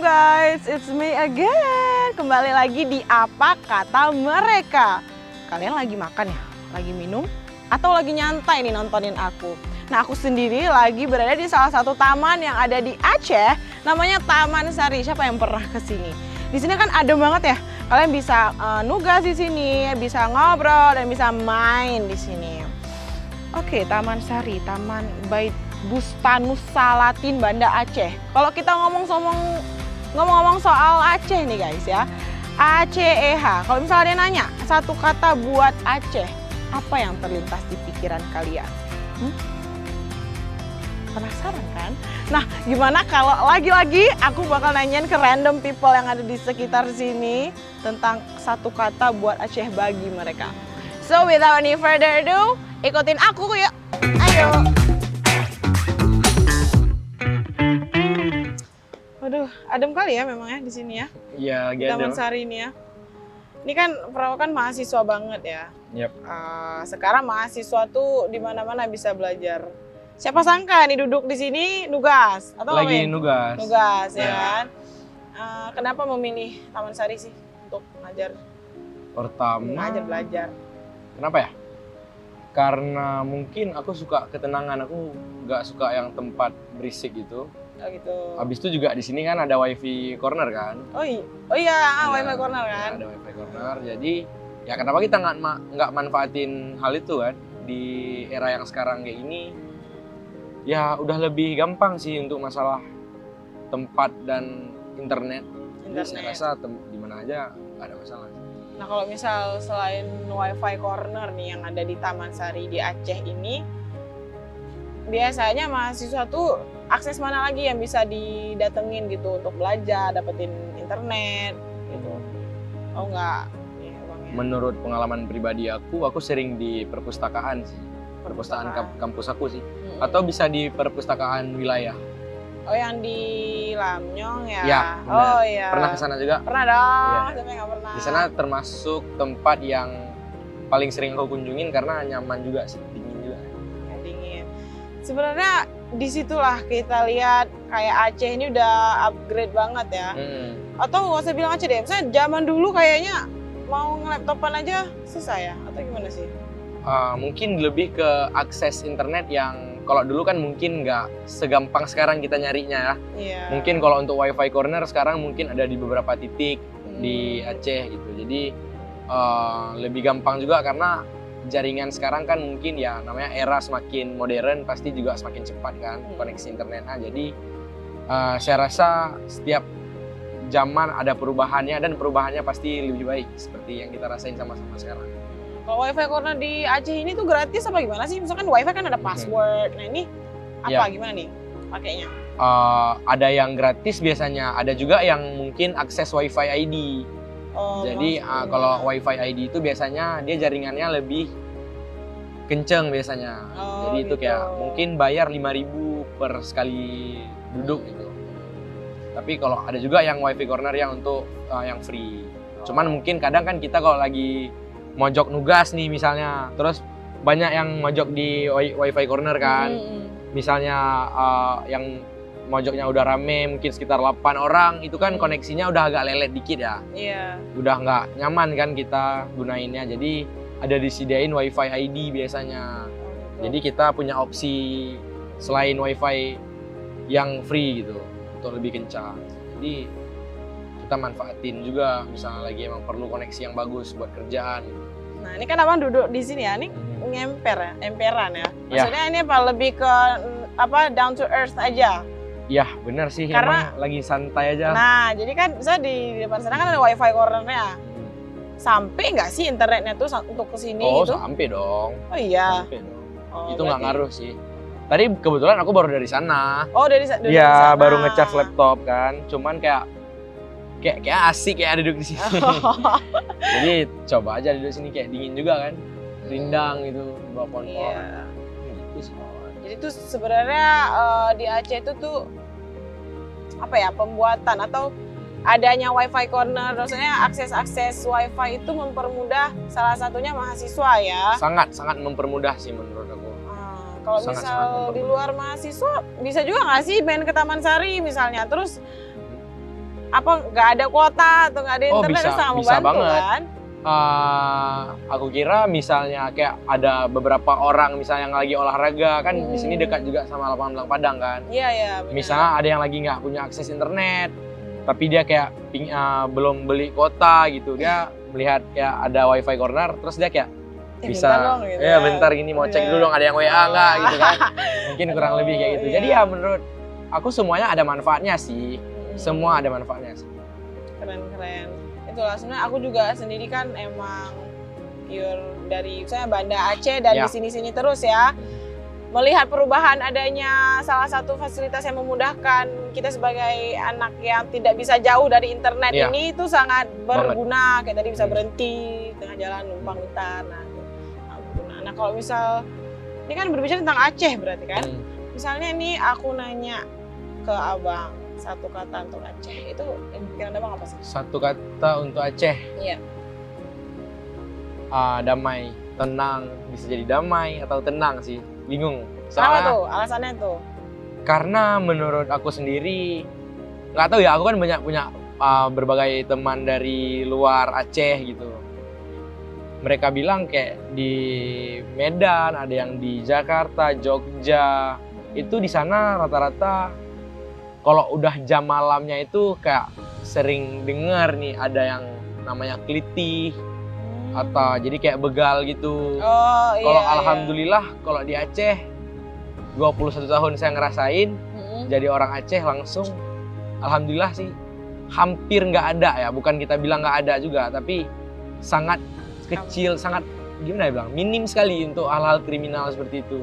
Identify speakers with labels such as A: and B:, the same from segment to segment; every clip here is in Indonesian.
A: guys, it's me again. Kembali lagi di Apa Kata Mereka. Kalian lagi makan ya? Lagi minum? Atau lagi nyantai nih nontonin aku? Nah, aku sendiri lagi berada di salah satu taman yang ada di Aceh. Namanya Taman Sari. Siapa yang pernah kesini? Di sini kan adem banget ya. Kalian bisa nugas di sini, bisa ngobrol dan bisa main di sini. Oke, Taman Sari, Taman Bait Bustanus Salatin Banda Aceh. Kalau kita ngomong-ngomong soal Aceh nih guys ya, ACEH. Kalau misalnya dia nanya satu kata buat Aceh, apa yang terlintas di pikiran kalian? Penasaran kan? Nah, gimana kalau lagi-lagi aku bakal nanyain ke random people yang ada di sekitar sini tentang satu kata buat Aceh bagi mereka. So without any further ado, ikutin aku yuk. Ayo. Waduh, adem kali ya memang ya di sini ya.
B: Iya,
A: di Taman Sari ini ya. Ini kan perawakan mahasiswa banget ya.
B: Yep.
A: Sekarang mahasiswa tuh di mana-mana bisa belajar. Siapa sangka nih duduk di sini nugas atau
B: lagi
A: ngapain?
B: nugas.
A: Nugas ya
B: Ya.
A: kan. Kenapa memilih Taman Sari sih untuk ngajar?
B: Pertama,
A: Ngajar belajar.
B: kenapa ya? Karena mungkin aku suka ketenangan, aku nggak suka yang tempat berisik gitu.
A: Oh gitu.
B: Habis itu juga di sini kan ada wifi corner kan?
A: Oh iya, wifi corner kan.
B: Ada wifi corner, jadi ya kenapa kita nggak manfaatin hal itu kan? Di era yang sekarang kayak ini, ya udah lebih gampang sih untuk masalah tempat dan internet. Jadi saya rasa di mana aja nggak ada masalah.
A: Nah kalau misal selain wifi corner nih yang ada di Taman Sari di Aceh ini, biasanya mahasiswa tuh akses mana lagi yang bisa didatengin gitu untuk belajar, dapetin internet gitu? Oh enggak, ya, uangnya.
B: Menurut pengalaman pribadi aku sering di perpustakaan sih. Perpustakaan kampus aku sih. Atau bisa di perpustakaan wilayah.
A: Oh yang di Lamnyong ya?
B: Ya,
A: oh iya.
B: Pernah ke sana juga?
A: Pernah dong,
B: Iya.
A: sampai nggak pernah.
B: Di sana termasuk tempat yang paling sering aku kunjungin karena nyaman juga sih, dingin juga.
A: Ya, dingin. Sebenarnya disitulah kita lihat kayak Aceh ini udah upgrade banget ya. Atau nggak usah bilang Aceh deh, misalnya zaman dulu kayaknya mau nge-laptopan aja susah ya? Atau gimana sih?
B: Mungkin lebih ke akses internet yang kalau dulu kan mungkin nggak segampang sekarang kita nyarinya ya.
A: Iya.
B: Mungkin kalau untuk wifi corner sekarang mungkin ada di beberapa titik di Aceh gitu. Jadi lebih gampang juga karena jaringan sekarang kan mungkin ya namanya era semakin modern pasti juga semakin cepat kan koneksi internetnya. Jadi saya rasa setiap zaman ada perubahannya dan perubahannya pasti lebih baik seperti yang kita rasain sama-sama sekarang.
A: Kalau wifi corner di Aceh ini tuh gratis apa gimana sih? Misalkan wifi kan ada password. Nah ini apa gimana nih pakainya?
B: Ada yang gratis biasanya, ada juga yang mungkin akses wifi ID. Jadi kalau wifi ID itu biasanya dia jaringannya lebih kenceng biasanya. Jadi itu
A: gitu.
B: kayak mungkin bayar 5.000 per sekali duduk gitu. Tapi kalau ada juga yang wifi corner yang untuk yang free. Cuman mungkin kadang kan kita kalau lagi mojok nugas nih misalnya, terus banyak yang mojok di wifi corner kan. Misalnya yang mojoknya udah rame, mungkin sekitar 8 orang, itu kan koneksinya udah agak lelet dikit ya.
A: Iya.
B: Udah nggak nyaman kan kita gunainnya, jadi ada disediain wifi ID biasanya. Jadi kita punya opsi selain wifi yang free gitu, untuk lebih kencang. Jadi kita manfaatin juga, misalnya lagi emang perlu koneksi yang bagus buat kerjaan.
A: Nah ini kan abang duduk di sini ya, ini ngemper ya, emperan ya. Maksudnya ini apa lebih ke apa down to earth aja?
B: Ya benar sih,
A: Karena
B: emang lagi santai aja.
A: Nah jadi kan misalnya di depan sana kan ada wifi cornernya. Sampai nggak sih internetnya tuh untuk kesini gitu?
B: Sampai dong.
A: Oh iya.
B: Sampai dong.
A: Oh,
B: Itu nggak ngaruh sih. Tadi kebetulan aku baru dari sana.
A: Oh dari sana.
B: Iya, baru ngecas laptop kan. Cuman kayak asik kayak duduk di sini. Jadi coba aja duduk sini, kayak dingin juga kan. Rindang gitu, bawa pohon-pohon.
A: Iya.
B: Gitu sih.
A: Jadi tuh sebenarnya di Aceh itu tuh apa ya, pembuatan atau adanya wifi corner, maksudnya akses wifi itu mempermudah salah satunya mahasiswa ya.
B: Sangat mempermudah sih menurut aku.
A: Kalau misal di luar mahasiswa bisa juga nggak sih main ke Taman Sari misalnya, terus Apa nggak ada kuota atau nggak ada
B: Oh,
A: internet
B: bisa,
A: sangat
B: bisa
A: membantu
B: banget.
A: kan?
B: Aku kira misalnya kayak ada beberapa orang misalnya yang lagi olahraga kan di sini dekat juga sama lapangan Belang Padang kan.
A: Iya iya. benar.
B: Misalnya ada yang lagi nggak punya akses internet, tapi dia kayak belum beli kuota gitu, dia melihat kayak ada wifi corner, terus dia kayak bisa,
A: bentar dong, gitu
B: ya bentar gini mau cek
A: Iya.
B: dulu dong ada yang WA nggak gitu kan. Mungkin kurang lebih kayak gitu.
A: Iya.
B: Jadi ya menurut aku semuanya ada manfaatnya sih.
A: Mm-mm.
B: Semua ada manfaatnya sih.
A: Keren. Itulah sebenarnya aku juga sendiri kan emang pure dari saya Banda Aceh dan
B: Ya.
A: di sini-sini terus ya. Melihat perubahan adanya salah satu fasilitas yang memudahkan kita sebagai anak yang tidak bisa jauh dari internet
B: Ya.
A: ini itu sangat berguna. Kayak tadi bisa
B: Hmm.
A: berhenti tengah jalan numpang bentar. Nah, itu sangat berguna. Nah, kalau misal ini kan berbicara tentang Aceh berarti kan. Misalnya nih aku nanya ke Abang satu kata untuk Aceh, itu yang pikiran Abang apa sih?
B: Satu kata untuk Aceh,
A: Iya.
B: damai, tenang, bisa jadi damai atau tenang sih, bingung.
A: Kenapa
B: Soalnya
A: tuh? Alasannya tuh?
B: karena menurut aku sendiri, nggak tahu ya, aku kan banyak punya berbagai teman dari luar Aceh gitu. Mereka bilang kayak di Medan, ada yang di Jakarta, Jogja, itu di sana rata-rata kalau udah jam malamnya itu kayak sering dengar nih ada yang namanya kelitih atau jadi kayak begal gitu.
A: Oh iya.
B: Kalau
A: iya.
B: alhamdulillah kalau di Aceh 21 tahun saya ngerasain
A: Mm-mm.
B: jadi orang Aceh langsung alhamdulillah sih hampir nggak ada ya, bukan kita bilang nggak ada juga, tapi sangat kecil, sangat gimana ya bilang, minim sekali untuk hal-hal kriminal seperti itu.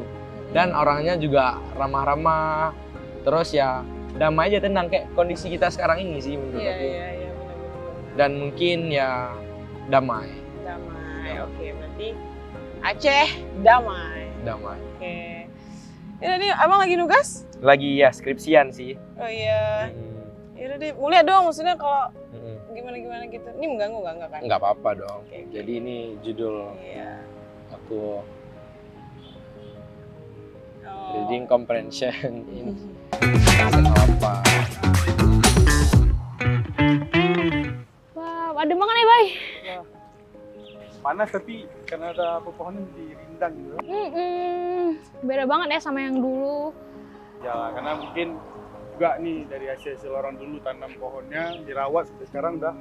B: Dan orangnya juga ramah-ramah, terus ya damai aja, tenang kayak kondisi kita sekarang ini sih menurut
A: Iya
B: aku.
A: iya iya benar-benar.
B: Dan mungkin ya damai,
A: Damai. Oke, berarti Aceh damai.
B: damai.
A: Oke. Ini nih abang lagi nugas?
B: Lagi ya skripsian sih.
A: Oh iya. Yaudah deh, mulia dong maksudnya kalau
B: Mm-mm.
A: gimana gitu. Ini mengganggu nggak kan?
B: Nggak apa-apa dong.
A: Oke.
B: Jadi ini judul
A: Iya.
B: aku
A: Oh.
B: reading comprehension in apa.
C: Wah, adem banget nih, Bay.
D: Panas tapi karena ada pepohonan di rindang gitu.
C: Beda banget ya sama yang dulu.
D: Ya karena mungkin juga nih dari hasil orang dulu tanam pohonnya dirawat sampai sekarang udah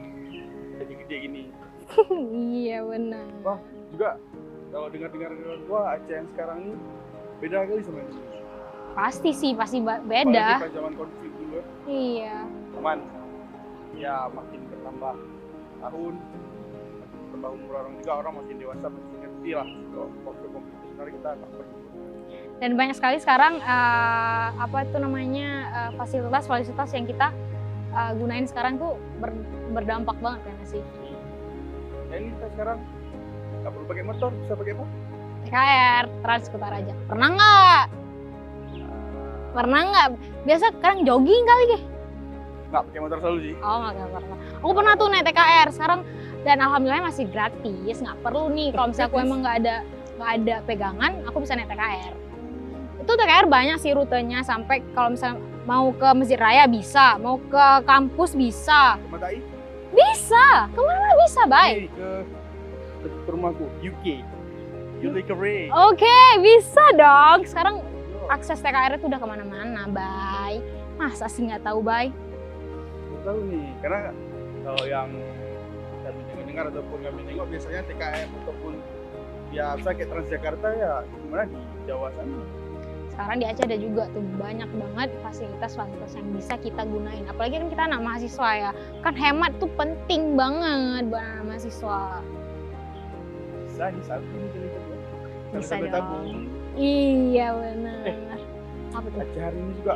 D: gede-gede gini.
C: Iya, benar.
D: Wah juga kalau dengar-dengar dari orang tua Aceh yang sekarang ini beda kali sama yang dulu.
C: Pasti sih, pasti
D: Apalagi
C: beda.
D: pas zaman konflik dulu ya.
C: Iya.
D: Cuman ya makin bertambah tahun, makin bertambah umur orang juga, orang makin dewasa makin ngerti lah kalau konflik-konflik itu sebenarnya kita nggak perlu.
C: Dan banyak sekali sekarang apa itu namanya fasilitas yang kita gunain sekarang tuh berdampak banget kan sih.
D: Ya ini kita sekarang nggak perlu pakai motor, bisa pakai apa?
C: TKR, Transkota Raja. Pernah nggak? Pernah nggak? Biasa sekarang jogging kali deh.
D: Nggak pakai motor selalu sih.
C: Oh nggak pernah. Aku pernah tuh naik TKR sekarang dan alhamdulillah masih gratis, nggak perlu nih kalau misalnya aku emang nggak ada pegangan, aku bisa naik TKR. Itu TKR banyak sih rutenya sampai kalau misalnya mau ke Masjid Raya bisa, mau ke kampus bisa,
D: Matai?
C: bisa, kemana bisa, Bay?
D: Ini ke rumahku, UK. Ray.
C: Oke, bisa dong. Sekarang akses TKR itu udah kemana-mana, Bay. Masa sih nggak tahu, Bay?
D: Nggak tahu nih, karena kalau yang kami dengar ataupun kami nengok biasanya TKM ataupun ya misalnya kayak Transjakarta ya gimana di Jawa sana.
C: Sekarang di Aceh ada juga tuh banyak banget fasilitas-fasilitas yang bisa kita gunain. Apalagi kan kita anak mahasiswa ya. Kan hemat tuh penting banget buat anak mahasiswa.
D: Bisa nih satu nih kali kedua.
C: Bisa
D: Sampai
C: dong.
D: tabung.
C: Iya benar. Apa tuh?
D: Aceh hari ini juga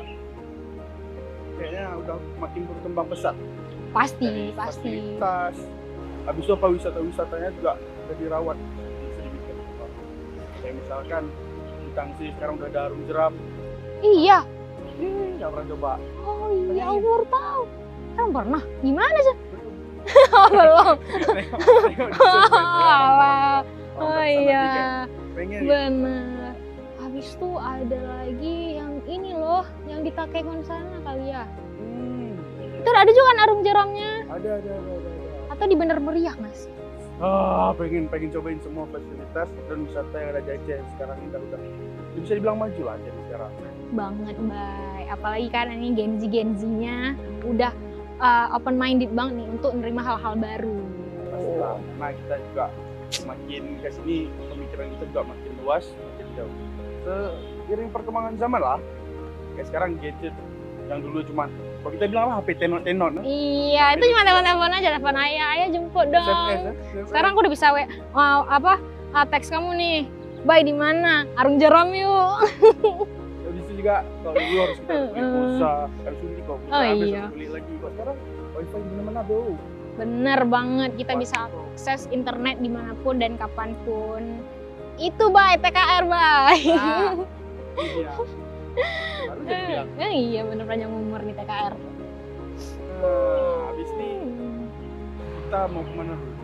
D: kayaknya udah makin berkembang pesat.
C: Pasti,
D: Dari
C: pasti.
D: fasilitas. Habis itu apa wisata-wisatanya juga udah dirawat sedikit. Kayak misalkan di Tangsi sekarang udah ada arung jeram.
C: Iya.
D: Nggak pernah coba.
C: Oh iya, aku baru tahu. Kan pernah. Gimana sih? Oh, belum. Alah. Oh iya.
D: Pengen
C: Bener. Habis tuh ada lagi yang ini loh, yang di Takengon sana kali ya. Itu ada juga kan arung jeramnya.
D: Ada.
C: Atau di Bandar Meriah nggak sih?
D: Pengen cobain semua fasilitas dan wisata yang ada di Aceh sekarang ini udah bisa dibilang maju lah Aceh sekarang.
C: Banget, Bay. Apalagi kan ini Gen-Z-nya udah open minded banget nih untuk menerima hal-hal baru.
D: Pastilah, karena kita juga makin ke sini pemikiran kita juga makin luas, makin jauh. Seiring perkembangan zaman lah. Kayak sekarang gadget yang dulu cuma kalau kita bilang apa HP tenon.
C: Iya, itu cuma telepon aja, telepon ayah jemput dong.
D: SMS.
C: Sekarang aku udah bisa teks kamu nih. Bay di mana? Arung jeram yuk.
D: Habis itu juga kalau dulu harus kita beli pulsa, harus beli kok.
C: Oh,
D: habis
C: iya.
D: harus beli lagi. Kok sekarang wifi di mana-mana bro.
C: Bener banget, kita bisa akses internet dimanapun dan kapanpun. Itu Bay, TKR Bay.
D: Nah, iya. Baru jadi bilang.
C: Iya bener panjang umur nih TKR.
D: Habis ini kita mau kemana dulu?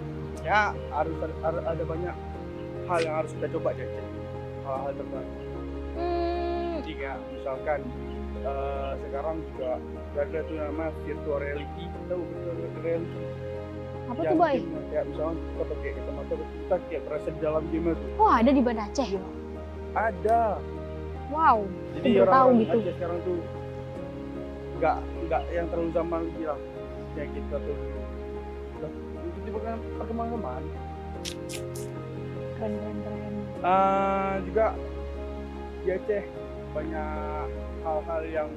D: Ya harus ada banyak hal yang harus kita coba aja. Hal-hal terbaru. Jadi kayak misalkan sekarang juga ada tuh nama virtual reality. Tahu virtual reality?
C: Apa tuh Bay?
D: Kayak misalnya kita pakai kacamata kita kayak berasa di dalam game itu.
C: Oh ada di Banda Aceh ya?
D: Ada.
C: Wow.
D: Jadi
C: Aku baru tahu
D: orang
C: gitu.
D: Aceh sekarang tuh nggak yang terlalu zaman lagi lah. Kayak kita tuh udah ikuti perkembangan zaman.
C: Keren.
D: Juga di Aceh banyak hal-hal yang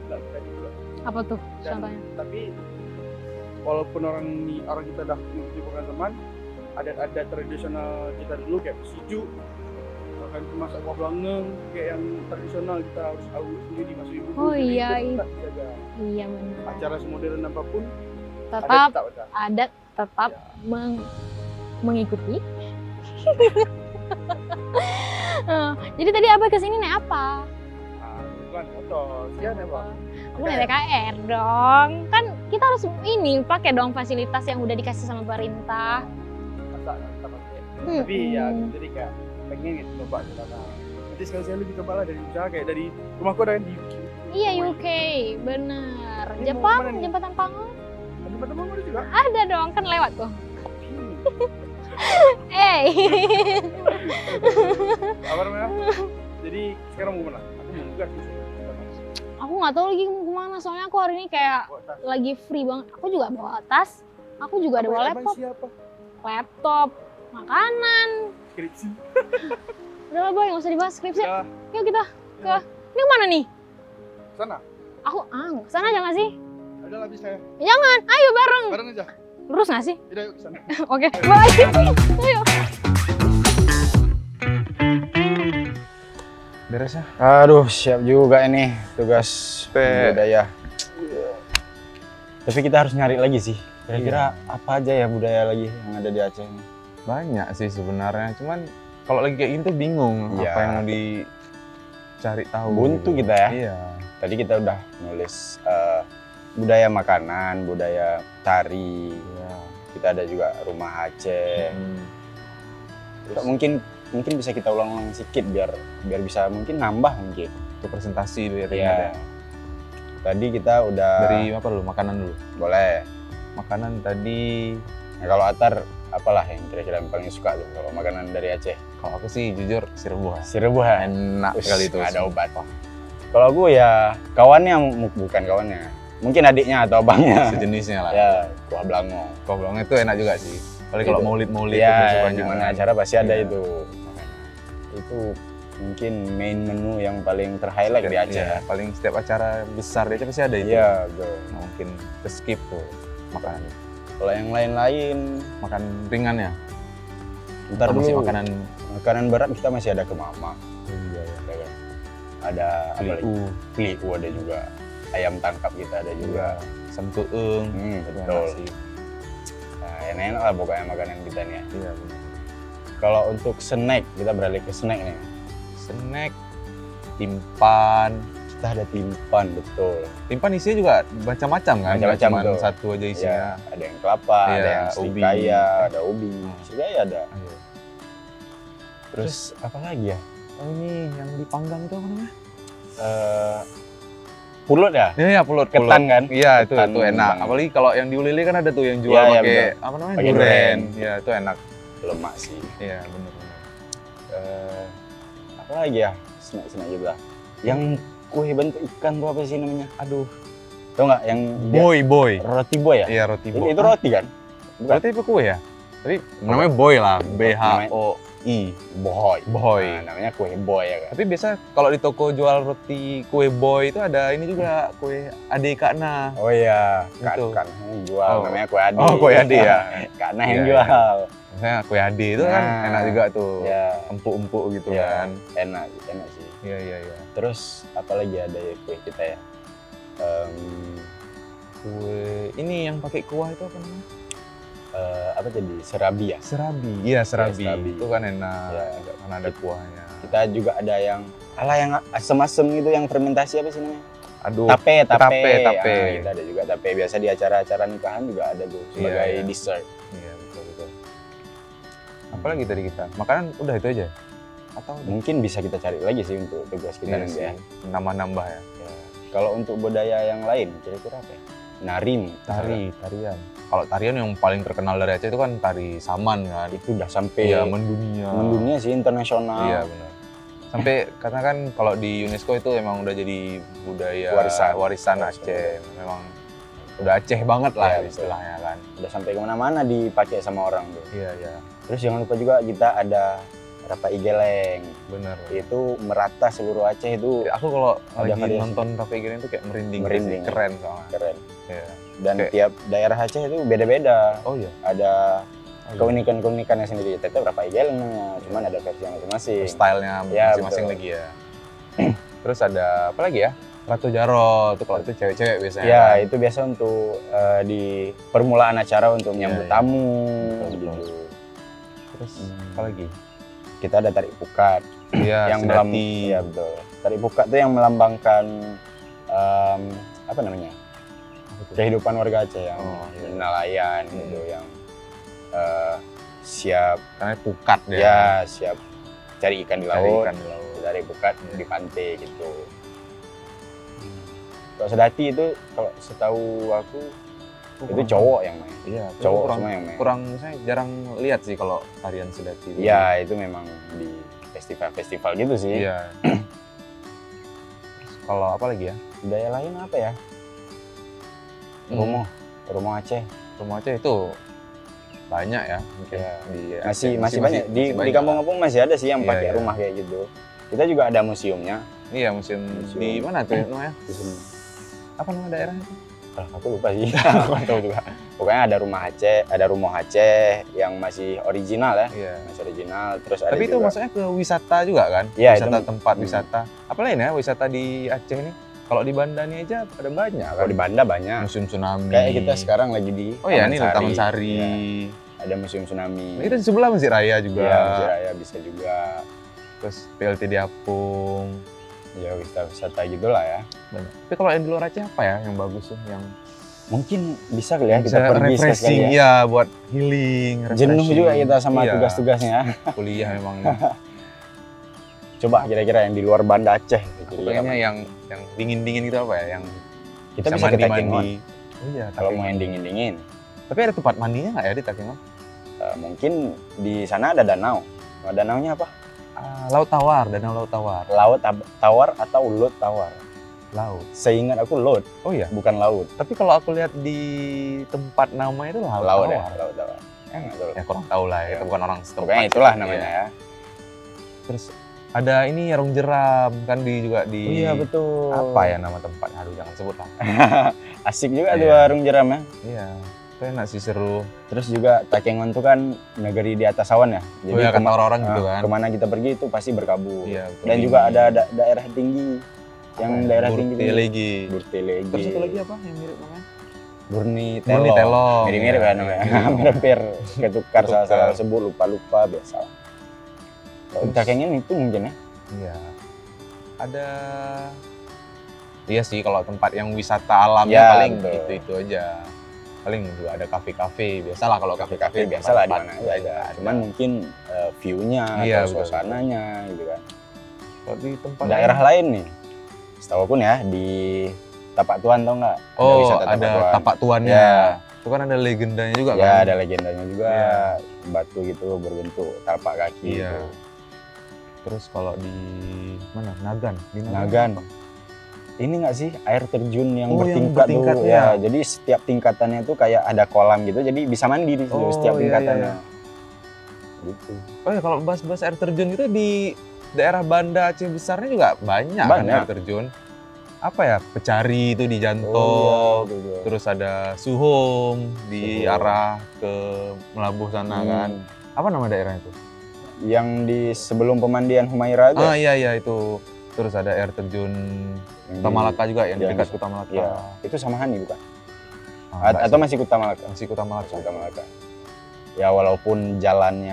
D: nggak kita juga.
C: Apa tuh contohnya?
D: Tapi walaupun orang kita udah mengikuti perkembangan zaman, ada tradisional kita dulu kayak siju, bahkan masak kuah belangeng kayak yang tradisional kita harus tahu sendiri masuk ibu.
C: Oh iya,
D: tetap dijaga.
C: Iya benar.
D: Acara semodern apapun
C: Tetap
D: ada.
C: adat tetap mengikuti. Jadi tadi Abah kesini naik apa?
D: Itu kan motor, sekian ya Bang.
C: Aku naik TKR dong. Kan kita harus ini pakai dong fasilitas yang udah dikasih sama pemerintah.
D: Masa kita pakai. Tapi ya jadi kayak pengen gitu coba ke sana. Nanti sekali-sekali kita coba lah dari misalnya kayak dari rumahku ada yang di UK.
C: Iya UK, bener.
D: Ini mau
C: Jepang,
D: mana nih?
C: jembatan Pangon.
D: Teman-teman ada juga.
C: Ada dong, kan lewat tuh.
D: Apa namanya? Jadi sekarang mau mana? Aku mau juga sih.
C: Aku nggak tahu lagi mau kemana, soalnya aku hari ini kayak lagi free banget. Aku juga bawa tas, aku juga ada bawa laptop.
D: Siapa?
C: Laptop, makanan.
D: Skripsi.
C: Udah lah Boy, nggak usah dibahas skripsi.
D: Ya,
C: Yuk kita ke, ini kemana nih?
D: sana.
C: Aku, sana aja nggak sih?
D: Ada lah bisa ya.
C: Jangan, ayo bareng.
D: Bareng aja.
C: Lurus nggak sih?
D: Udah yuk ke sana.
C: Oke, bye. Ayo.
E: Beres ya? Aduh, siap juga ini tugas budaya. Tapi kita harus nyari lagi sih. Kira-kira apa aja ya budaya lagi yang ada di Aceh ini?
F: Banyak sih sebenarnya, cuman kalau lagi kayak gitu bingung
E: Iya.
F: apa yang mau dicari tahu.
E: Buntu
F: gitu.
E: kita ya.
F: Iya.
E: Tadi kita udah nulis budaya makanan, budaya tari.
F: Iya.
E: Kita ada juga rumah Aceh.
F: Terus
E: Mungkin bisa kita ulang-ulang sedikit biar bisa mungkin nambah mungkin.
F: untuk presentasi biar
E: Iya.
F: ada.
E: Tadi kita udah
F: Dari apa dulu? Makanan dulu.
E: boleh.
F: Makanan tadi
E: Nah, kalau Atar apalah yang kira-kira yang paling suka tuh kalau makanan dari Aceh?
F: kalau aku sih jujur si rebuah.
E: Si rebuah.
F: Enak sekali itu.
E: Ada obat. Kalau aku ya kawannya, bukan kawannya. Mungkin adiknya atau abangnya.
F: Sejenisnya lah.
E: Ya, kuah belango.
F: Kuah belangnya itu enak juga sih. Apalagi kalau
E: Itu.
F: maulid-maulid
E: Ya,
F: itu banyak.
E: di mana acara pasti ada
F: Iya.
E: itu. Itu mungkin main menu yang paling ter-highlight di Aceh.
F: Iya, paling setiap acara besar di Aceh pasti ada itu.
E: Iya, betul.
F: Nggak mungkin ke skip tuh makanan.
E: Kalau yang lain-lain,
F: Makan ringan ya.
E: ntar
F: Atau masih
E: dulu.
F: makanan
E: berat kita masih ada kemama.
F: iya,
E: Ya kan? Ada apa lagi? Peliku ada juga. Ayam tangkap kita ada juga.
F: Samtueung.
E: Betul. Nah, enak-enak lah pokoknya makanan kita nih ya.
F: Iya, benar.
E: Kalau untuk snack, kita beralih ke snack nih.
F: Snack, timpan.
E: Kita ada timpan, betul.
F: Timpan isinya juga macam-macam kan? Nggak
E: Macam-macam,
F: cuma
E: betul.
F: satu aja isinya.
E: Ya, ada yang kelapa,
F: Iya,
E: ada yang
F: ubi.
E: serikaya, ada ubi. Serikaya ada.
F: Ayo.
E: Terus apa lagi ya?
F: Oh ini yang dipanggang itu apa namanya?
E: Eh, pulut ya?
F: Iya, pulut.
E: Ketan kan?
F: Iya, itu
E: Ketan
F: enak.
E: banget.
F: Apalagi kalau yang di Ulili kan ada tuh yang jual
E: Iya, iya,
F: pakai
E: betul.
F: apa namanya?
E: Pakai
F: Duren.
E: duren.
F: Iya, itu enak.
E: Lemak sih.
F: Iya, benar.
E: Apa lagi ya? Snack juga. Yang kue bentuk ikan tuh apa sih namanya?
F: Aduh,
E: Tau nggak yang dia-
F: boy.
E: roti boy ya?
F: Iya, roti boy.
E: Itu roti kan? Bukan.
F: Roti apa kue ya? Tapi namanya boy lah, BHOI.
E: Boy.
F: Boy.
E: Nah, namanya kue boy ya kan?
F: Tapi biasa kalau di toko jual roti kue boy itu ada ini juga kue Ade Kak Na.
E: Oh iya,
F: Itu.
E: kan yang jual
F: Oh.
E: namanya kue adi.
F: Oh, kue Ade ya.
E: Karena yang
F: Iya,
E: jual.
F: Misalnya kue Ade itu kan
E: Nah,
F: enak juga tuh.
E: Ya,
F: Empuk-empuk gitu
E: ya,
F: kan.
E: enak sih.
F: Iya.
E: Terus apa lagi ada ya kue kita ya?
F: Kue ini yang pakai kuah itu apa namanya?
E: Apa tadi? Serabi ya?
F: Serabi. Iya, serabi.
E: serabi.
F: Itu kan enak.
E: Ya.
F: Karena ada kuahnya.
E: Kita juga ada yang yang asem-asem gitu yang fermentasi apa sih namanya?
F: Aduh.
E: Tape.
F: tape.
E: Ah, kita ada juga tape. Biasa di acara-acara nikahan juga ada tuh sebagai
F: iya.
E: dessert.
F: Iya, betul. Apalagi tadi kita? Makanan udah itu aja. Atau
E: Mungkin bisa kita cari lagi sih untuk tugas kita
F: iya
E: nanti
F: sih.
E: ya.
F: Nambah-nambah ya.
E: Ya. Kalau untuk budaya yang lain, kira-kira apa ya? Nari,
F: Tarian. Kalau tarian yang paling terkenal dari Aceh itu kan tari saman kan.
E: itu udah sampai
F: Iya, mendunia.
E: mendunia sih, internasional.
F: Iya, benar. Sampai karena kan kalau di UNESCO itu emang udah jadi budaya
E: Warisan.
F: Aceh. Memang udah Aceh banget lah
E: Iya, betul.
F: istilahnya kan.
E: Udah sampai kemana-mana dipakai sama orang tuh.
F: Iya.
E: Terus jangan lupa juga kita ada Rapai Geleng.
F: Benar.
E: Itu merata seluruh Aceh itu
F: Aku kalau
E: Ada
F: lagi
E: variasi.
F: nonton Rapi Gini itu kayak merinding.
E: Merinding,
F: Sih. Keren soalnya.
E: keren.
F: Iya.
E: Dan
F: Kayak-
E: tiap daerah Aceh itu beda-beda.
F: Oh iya.
E: Ada keunikan-keunikannya sendiri. Tetap Rapai Geleng namanya, cuman ada versi yang masing-masing.
F: Stylenya
E: Ya,
F: masing-masing
E: betul.
F: lagi ya. Terus ada apa lagi ya? Ratu Jaro itu kalau itu cewek-cewek biasanya.
E: Ya,
F: kan?
E: itu biasa untuk di permulaan acara untuk menyambut
F: iya.
E: tamu.
F: Betul.
E: Gitu.
F: Terus
E: Hmm.
F: apa lagi?
E: Kita ada tarik pukat
F: Iya,
E: yang
F: sedati.
E: ya betul. Tarik pukat itu yang melambangkan apa namanya?
F: Apa tuh?
E: Kehidupan warga Aceh yang
F: Oh, iya.
E: nelayan gitu, yang siap
F: Karena pukat dia.
E: ya siap cari ikan di
F: Cari
E: laut,
F: ikan di laut.
E: tarik pukat di pantai gitu. Kalau sedati itu kalau setahu aku itu cowok yang main.
F: Iya,
E: Cowok
F: kurang,
E: semua yang main.
F: kurang saya jarang lihat sih kalau tarian sedati. itu.
E: Ya, itu memang di festival-festival gitu sih.
F: Iya. Terus kalau apa lagi ya?
E: Budaya lain apa ya? Romo Aceh.
F: Rumah Aceh itu banyak ya mungkin
E: Ya.
F: di
E: Masih
F: Aceh.
E: banyak. Di
F: banyak
E: kampung-kampung masih ada sih yang
F: Iya,
E: pakai
F: iya.
E: rumah kayak gitu. Kita juga ada museumnya.
F: lah. Iya, museum
E: Museum.
F: di mana tuh namanya?
E: Di sini.
F: Apa nama daerahnya itu?
E: Aku lupa sih. Aku nggak tahu juga. Pokoknya ada rumah Aceh, ada rumah Aceh yang masih original ya.
F: Iya.
E: Masih original. Terus ada
F: Tapi itu
E: juga,
F: maksudnya ke wisata juga kan?
E: Iya,
F: Wisata
E: itu-
F: tempat wisata. Apa lain ya wisata di Aceh ini? Kalau di Banda ini aja ada banyak kan?
E: kalau di Banda banyak.
F: Museum tsunami.
E: Kayak kita sekarang lagi di
F: Oh iya, ini Taman
E: Sari.
F: Sari.
E: Iya, ada museum tsunami.
F: Nah, kita di sebelah Masjid Raya juga.
E: Iya, Masjid Raya bisa juga.
F: Terus PLT di Apung.
E: Ya wisata gitulah ya.
F: Banyak. Tapi kalau yang di luar Aceh apa ya yang bagus tuh? Yang
E: Mungkin bisa kali ya kita
F: bisa
E: pergi
F: refreshing
E: sekali ya.
F: ya buat healing,
E: Jenuh
F: refreshing.
E: juga kita sama
F: Iya,
E: tugas-tugasnya.
F: kuliah memang.
E: Coba kira-kira yang di luar Banda Aceh.
F: Aku pengennya yang dingin-dingin gitu apa ya? Yang
E: kita bisa ke Takengon.
F: Oh iya,
E: Kalau mau
F: Takengon.
E: yang dingin-dingin,
F: Tapi ada tempat mandinya nggak ya di Takengon?
E: mungkin di sana ada danau. Nah, danaunya apa?
F: Laut Tawar, Danau Laut Tawar.
E: Laut tawar atau laut tawar?
F: Laut.
E: Seingat aku laut,
F: Oh iya.
E: bukan laut.
F: Tapi kalau aku lihat di tempat nama itu Laut
E: Laut ya,
F: Tawar.
E: laut tawar. Nggak tahu.
F: Ya kurang tahu lah ya,
E: Ya.
F: kita bukan orang setempat.
E: Pokoknya itulah
F: Iya.
E: namanya ya.
F: Terus ada ini Yarung Jeram kan juga di
E: Oh iya betul.
F: apa ya nama tempat? Aduh jangan sebut lah.
E: Asik juga tuh
F: Iya.
E: warung jeram ya.
F: Iya. Itu enak sih, seru.
E: Terus juga Takengon tuh kan negeri di atas awan ya.
F: Oh ya kata orang-orang gitu kan.
E: Kemana kita pergi itu pasti berkabut.
F: Iya, betul.
E: Dan juga ada daerah tinggi. Yang daerah tinggi itu
F: lagi.
E: Burtelegi.
F: Terus satu lagi apa yang mirip namanya?
E: Burni
F: Burni
E: Telo.
F: Telo.
E: Mirip-mirip
F: Iya,
E: kan namanya.
F: iya.
E: Hampir ketukar salah
F: Ketukar.
E: sebut lupa-lupa biasa. Kalau di Takengon itu mungkin ya.
F: Iya. Ada iya sih kalau tempat yang wisata alamnya
E: Ya,
F: paling
E: betul.
F: itu aja. Paling juga ada kafe-kafe. Biasalah kalau kafe-kafe
E: Biasa lah di
F: tempat-
E: mana aja ada. Cuman mungkin view-nya
F: Iya,
E: atau
F: betul.
E: suasananya gitu kan.
F: kalau di tempat
E: Daerah lain nih, setahu aku nih ya di Tapak Tuan tau nggak?
F: Oh,
E: wisata
F: ada tapak tuannya.
E: Ya.
F: Itu kan ada legendanya juga
E: Ya,
F: kan?
E: ada legendanya juga.
F: Iya.
E: Batu gitu berbentuk tapak kaki.
F: Iya.
E: Gitu.
F: Terus kalau di mana? Nagan. Di
E: Nagan.
F: apa?
E: Ini nggak sih air terjun yang
F: Oh, yang
E: bertingkat
F: bertingkat
E: tuh?
F: ya.
E: Ya, jadi setiap tingkatannya tuh kayak ada kolam gitu. Jadi bisa mandi di situ
F: Oh,
E: setiap
F: iya,
E: tingkatannya.
F: iya.
E: Gitu.
F: Oh ya, kalau bahas-bahas air terjun itu di daerah Banda Aceh besarnya juga banyak kan
E: Banyak.
F: air terjun. Apa ya? Pecari itu di Janto.
E: Oh, iya, betul.
F: Terus ada Suhom di
E: Suhom.
F: arah ke Melabuh sana kan. Apa nama daerahnya itu?
E: Yang di sebelum pemandian Humaira itu.
F: Ah iya itu. Terus ada air terjun
E: yang
F: Kuta
E: di-
F: Malaka juga yang
E: yang
F: dekat
E: di-
F: Kuta Malaka.
E: Iya. Itu sama Hani bukan?
F: Ah, enggak
E: Atau
F: sih.
E: masih Kuta Malaka?
F: Masih Kuta Malaka.
E: Kuta Malaka. Ya walaupun jalan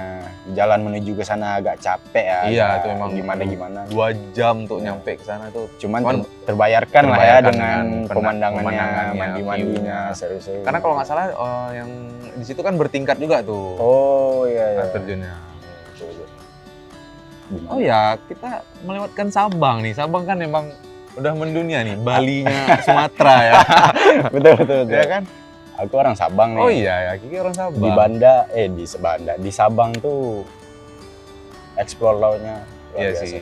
E: menuju ke sana agak capek ya.
F: Iya,
E: agak
F: itu emang
E: gimana.
F: 2 jam untuk nyampe ke sana itu.
E: Cuman
F: Cuman
E: terbayarkan lah ya
F: terbayarkan
E: dengan
F: dengan
E: pemandangannya,
F: pemandangannya,
E: mandi-mandinya,
F: view-nya.
E: seru-seru.
F: Karena kalau nggak salah yang di situ kan bertingkat juga tuh
E: Oh iya.
F: air terjunnya.
E: Betul.
F: Oh ya, kita melewatkan Sabang nih. Sabang kan emang udah mendunia nih, Balinya Sumatera ya.
E: betul.
F: Ya kan?
E: Aku orang Sabang nih.
F: Oh iya ya, Kiki orang Sabang.
E: Di Sabang tuh explore lautnya luar
F: Iya
E: biasa
F: sih.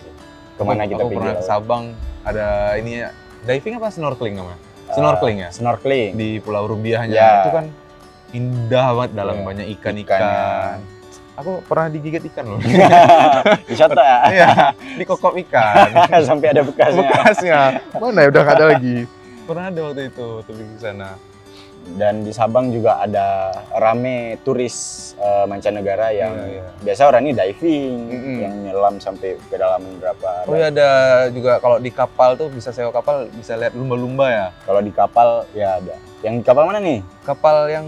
E: Kemana kita
F: aku
E: pergi
F: pernah ke
E: laut.
F: Sabang, ada ini ya, diving apa snorkeling namanya? Snorkeling ya?
E: Snorkeling.
F: Di Pulau Rubiahnya.
E: Ya.
F: Itu kan indah banget, dalam
E: Ya,
F: banyak
E: ikannya.
F: ikan-ikan. Aku pernah digigit ikan loh.
E: Di Soto ya.
F: Iya, dikokop ikan.
E: Sampai ada bekasnya.
F: Bekasnya. Mana ya, udah nggak ada lagi. Pernah ada waktu itu pergi ke sana.
E: Dan di Sabang juga ada rame turis mancanegara yang
F: Iya.
E: biasa orang ini diving,
F: Mm-mm.
E: yang nyelam sampai kedalaman berapa.
F: Oh ya, ada juga kalau di kapal tuh bisa sewa kapal, bisa lihat lumba-lumba ya.
E: Kalau di kapal ya ada. Yang di kapal mana nih?
F: Kapal yang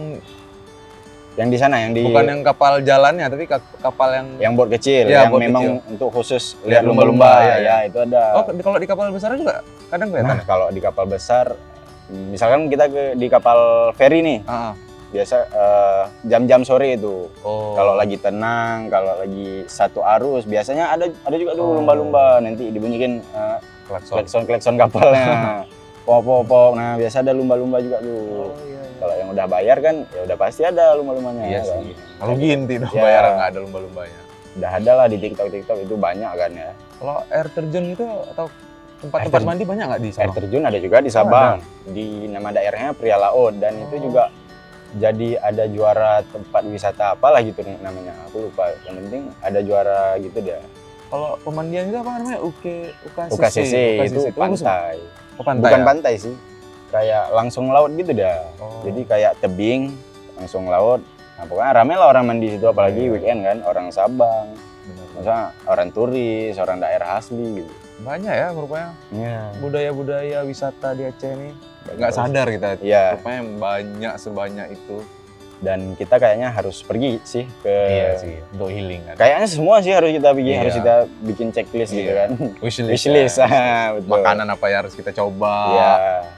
E: Yang di sana, yang di
F: bukan yang kapal jalannya, tapi kapal yang
E: boat kecil,
F: Iya,
E: yang
F: boat
E: memang
F: kecil.
E: untuk khusus
F: Lihat
E: lihat lumba-lumba.
F: lumba-lumba,
E: Ya,
F: ya.
E: itu ada.
F: Oh, kalau di kapal besar juga kadang kelihatan.
E: Nah, kalau di kapal besar, misalkan kita di kapal feri nih,
F: Ah, ah.
E: biasa jam-jam sore itu.
F: Oh.
E: Kalau lagi tenang, kalau lagi satu arus, biasanya ada juga tuh
F: Oh.
E: lumba-lumba. Nanti dibunyikin
F: klakson.
E: klakson kapalnya. Pok. Nah, biasa ada lumba-lumba juga tuh.
F: iya.
E: Kalau yang udah bayar kan, ya udah pasti ada lumba-lumbanya.
F: Iya
E: kan?
F: sih. Rugi nanti dong
E: Ya.
F: bayar nggak ada lumba-lumbanya.
E: Udah ada lah di TikTok itu banyak kan ya.
F: Kalau air terjun itu atau tempat-tempat
E: terjun.
F: mandi banyak nggak di
E: Air
F: Sabang?
E: terjun ada juga di Sabang. Di nama daerahnya Pria Laut dan itu juga jadi ada juara tempat wisata apalah gitu namanya. Aku lupa. Yang penting ada juara gitu dia.
F: Kalau pemandian itu apa namanya? UKCC.
E: UKCC itu
F: bagus nggak?
E: pantai.
F: Oh, pantai.
E: Bukan
F: ya?
E: pantai sih. Kayak langsung laut gitu dah.
F: Oh.
E: Jadi kayak tebing langsung laut. Nah, pokoknya rame lah orang mandi situ apalagi
F: Iya.
E: weekend kan, orang Sabang.
F: Benar.
E: Masa orang turis, orang daerah asli gitu.
F: Banyak ya rupanya
E: Iya.
F: budaya-budaya wisata di Aceh ini. Nggak sadar kita.
E: Iya.
F: Rupanya banyak sebanyak itu.
E: Dan kita kayaknya harus pergi sih ke
F: untuk healing kan.
E: Kayaknya semua sih harus kita bikin,
F: Iya.
E: harus kita bikin checklist gitu
F: Iya.
E: kan.
F: Wishlist.
E: Wishlist,
F: ya.
E: betul.
F: Makanan apa yang harus kita coba.
E: Iya,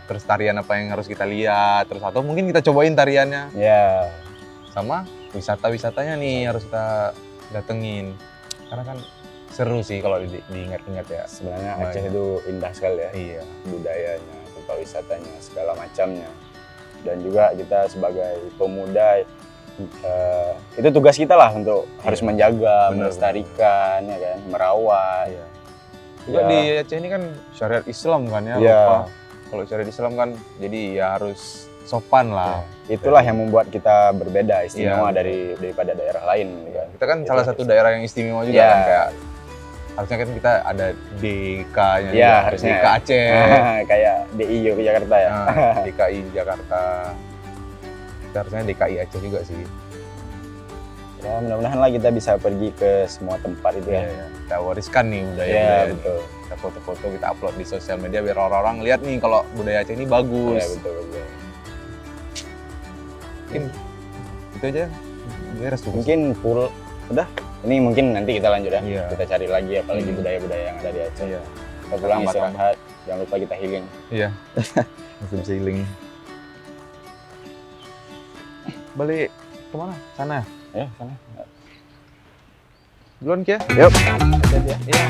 F: Terus tarian apa yang harus kita lihat. Terus atau mungkin kita cobain tariannya.
E: iya.
F: Sama wisata-wisatanya nih harus kita datengin. Karena kan seru sih kalau diingat-ingat ya.
E: Sebenarnya
F: Baik.
E: Aceh itu indah sekali ya,
F: Iya.
E: budayanya, tempat wisatanya, segala macamnya. Dan juga kita sebagai pemuda, itu tugas kita lah untuk harus menjaga,
F: Benar,
E: melestarikan, ya kan, merawat.
F: Iya. Juga
E: Ya.
F: di Aceh ini kan syariat Islam kan ya.
E: Iya.
F: lupa. Kalau syariat Islam kan jadi ya harus sopan lah.
E: Itulah yang membuat kita berbeda, istimewa
F: Iya,
E: daripada daerah lain. Gitu kan.
F: Kita kan
E: Itu
F: salah
E: harus.
F: satu daerah yang istimewa juga
E: Iya.
F: kan kayak harusnya kan kita ada DK-nya
E: Iya,
F: juga,
E: harusnya
F: DK
E: ya.
F: Aceh,
E: Kayak DI Yogyakarta ya.
F: nah, DKI Jakarta. Kita harusnya DKI Aceh juga sih.
E: Ya mudah-mudahan lah kita bisa pergi ke semua tempat itu ya.
F: Iya, kita wariskan nih
E: Iya,
F: budaya-budaya ini.
E: betul.
F: Kita foto-foto, kita upload di sosial media biar orang-orang lihat nih kalau budaya Aceh ini bagus.
E: Iya, betul.
F: Mungkin itu aja. Beres tuh.
E: Mungkin udah. Ini mungkin nanti kita lanjut ya.
F: Iya.
E: Kita cari lagi apalagi
F: Hmm.
E: budaya-budaya yang ada di Aceh.
F: Iya.
E: Kita pulang
F: Tambah-tambah.
E: istirahat. Jangan lupa kita healing.
F: Iya. Masih bisa healing. Balik kemana? Sana.
E: Ya, sana.
F: Duluan Kia.
E: Yuk.
F: Iya.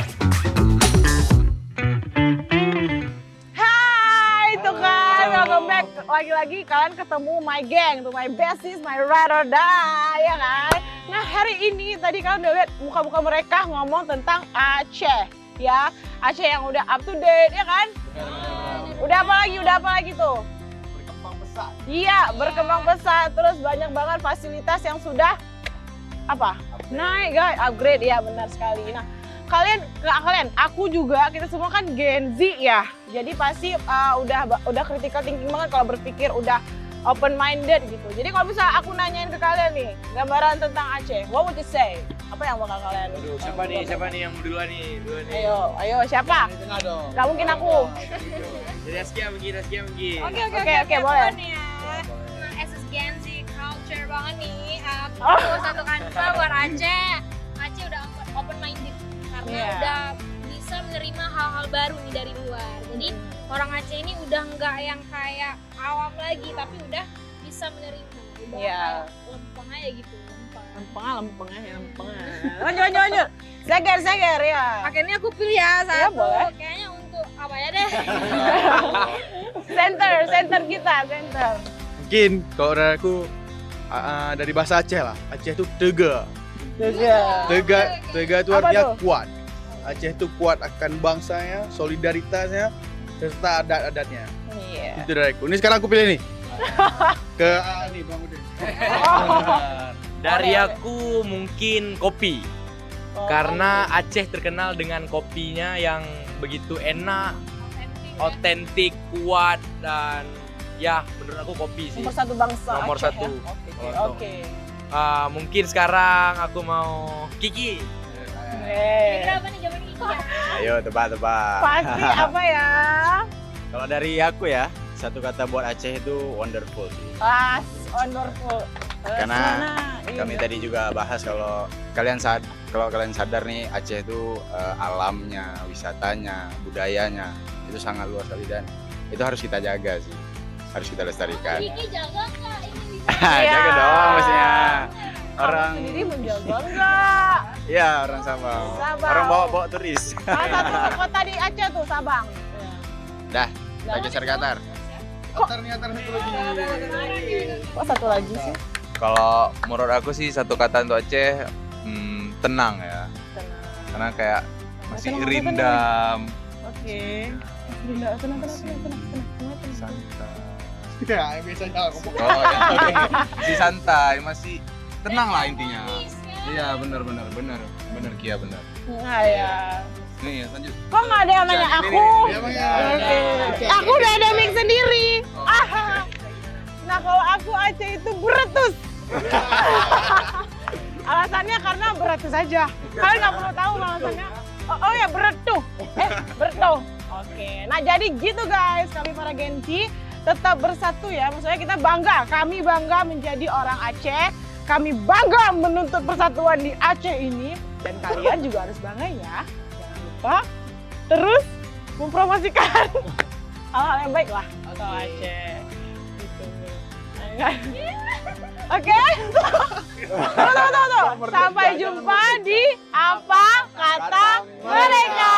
A: Hai, tuh kan welcome back. Lagi-lagi kalian ketemu my gang, tuh my besties, my ride or die, ya kan? Nah hari ini tadi kalian udah lihat muka-muka mereka ngomong tentang Aceh, ya. Aceh yang udah up to date, ya kan? Udah apa lagi tuh?
D: Berkembang pesat.
A: Iya, berkembang pesat, terus banyak banget fasilitas yang sudah apa? Naik guys, upgrade ya, benar sekali. Nah, kalian, aku juga, kita semua kan Gen Z ya. Jadi pasti udah critical thinking banget kalau berpikir, udah open minded gitu. Jadi kalau bisa aku nanyain ke kalian nih, gambaran tentang Aceh, what would you say? Apa yang bakal kalian?
B: Aduh, siapa nih yang duluan nih?
A: Ayo, siapa?
D: Di tengah dong.
A: Gak mungkin aku.
B: Jadi Askia mungkin.
A: Oke, boleh.
C: Nah, as a Gen Z culture banget nih.
A: Oh.
C: Satu kata buat Aceh. Aceh udah open minded karena
A: Iya.
C: udah bisa menerima hal-hal baru nih dari luar. Jadi orang Aceh ini udah nggak yang kayak awam lagi, tapi udah bisa menerima. Udah
A: Iya.
C: kayak lempeng aja gitu, lempeng.
A: Lempeng. Lanjut. Seger ya.
C: Akhirnya aku pilih ya
A: Iya,
C: satu.
A: boleh.
C: Kayaknya untuk apa ya deh?
A: Center kita.
D: Mungkin kalau dari aku dari bahasa Aceh lah. Aceh itu tega. Tega itu
A: Apa
D: artinya
A: tuh?
D: kuat. Aceh itu kuat akan bangsanya, solidaritasnya, serta adat-adatnya.
A: Iya.
D: Itu dari aku. Ini sekarang aku pilih nih. Ke nih Bang Udin.
B: Dari
A: Boleh.
B: aku mungkin kopi. Karena Aceh terkenal dengan kopinya yang begitu enak, otentik, kuat, dan ya menurut aku kopi sih.
A: Nomor satu bangsa.
B: Nomor
A: Aceh
B: satu.
A: ya? Oke.
B: Mungkin sekarang aku mau Kiki.
C: Kira-kira apa nih zaman ini ya?
E: Ayo tebak-tebak.
A: Pasti apa ya?
E: Kalau dari aku ya, satu kata buat Aceh itu wonderful sih.
A: Pas, wonderful.
E: Karena
A: Iya.
E: Kami tadi juga bahas kalau kalian sadar nih Aceh itu alamnya, wisatanya, budayanya itu sangat luas sekali dan itu harus kita jaga sih. Harus kita lestarikan.
C: Kiki jaga nggak ini bisa?
A: Iya.
E: Jaga dong maksudnya.
A: Orang sendiri menjaga enggak?
E: Iya, orang Sabang.
A: Sabang.
E: Orang bawa turis.
A: Salah satu kota di Aceh tuh Sabang.
E: Dah, kita geser ke Qatar.
D: Atar satu lagi.
A: Kok satu lagi sih?
F: Kalau menurut aku sih satu kata untuk Aceh, tenang ya. Karena kayak masih
A: Tenang.
F: rindam,
A: Oke. Tenang.
F: santai.
D: Ya, biasanya aku.
F: Oh ya, oke. Masih santai, masih tenang lah intinya. Iya, benar Kia benar.
A: Nah ya.
F: Nih, lanjut.
A: Kok nggak ada yang nanya aku?
D: Iya, Bang, ya.
A: Oke. Aku udah ada mic sendiri. Nah kalau aku Aceh itu beretus. Alasannya karena beretus aja. Kalian nggak perlu tahu alasannya. Oh ya beretuh. Beretuh. Oke. Nah jadi gitu guys, kami para Gen Z tetap bersatu ya. Maksudnya kita bangga. Kami bangga menjadi orang Aceh. Kami bangga menuntut persatuan di Aceh ini. Dan kalian juga harus bangga ya. Jangan lupa terus mempromosikan hal-hal yang baik lah atau Aceh. Gitu. Oke. Tunggu. Sampai jumpa di Apa Kata Mereka.